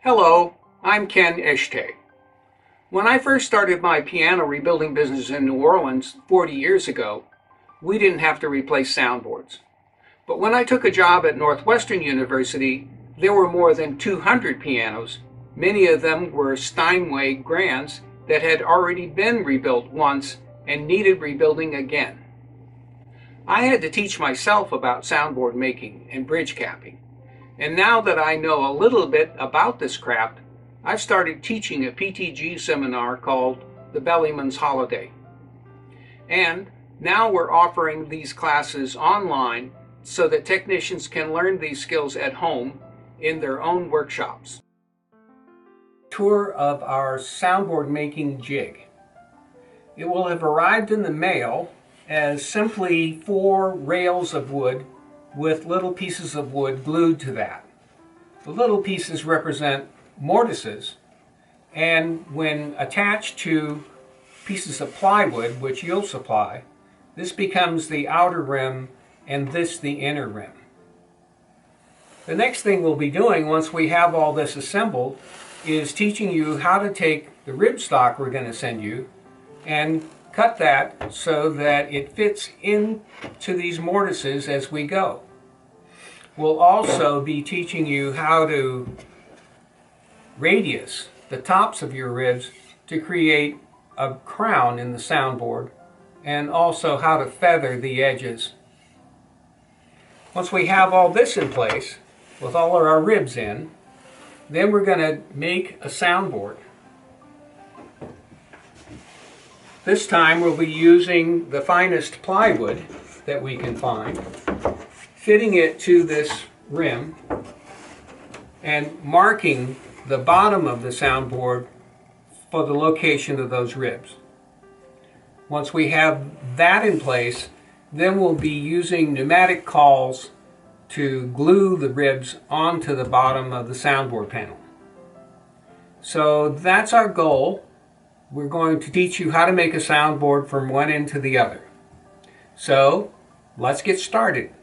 Hello, I'm Ken Eschete. When I first started my piano rebuilding business in New Orleans 40 years ago, we didn't have to replace soundboards. But when I took a job at Northwestern University, there were more than 200 pianos. Many of them were Steinway grands that had already been rebuilt once and needed rebuilding again. I had to teach myself about soundboard making and bridge capping. And now that I know a little bit about this craft, I've started teaching a PTG seminar called the Bellyman's Holiday. And now we're offering these classes online so that technicians can learn these skills at home in their own workshops. Tour of our soundboard making jig. It will have arrived in the mail as simply 4 rails of wood with little pieces of wood glued to that. The little pieces represent mortises, and when attached to pieces of plywood, which you'll supply, this becomes the outer rim and this the inner rim. The next thing we'll be doing once we have all this assembled is teaching you how to take the rib stock we're going to send you and cut that so that it fits into these mortises as we go. We'll also be teaching you how to radius the tops of your ribs to create a crown in the soundboard, and also how to feather the edges. Once we have all this in place, with all of our ribs in, then we're going to make a soundboard. This time we'll be using the finest plywood that we can find, fitting it to this rim and marking the bottom of the soundboard for the location of those ribs. Once we have that in place, then we'll be using pneumatic cawls to glue the ribs onto the bottom of the soundboard panel. So that's our goal. We're going to teach you how to make a soundboard from one end to the other. So let's get started.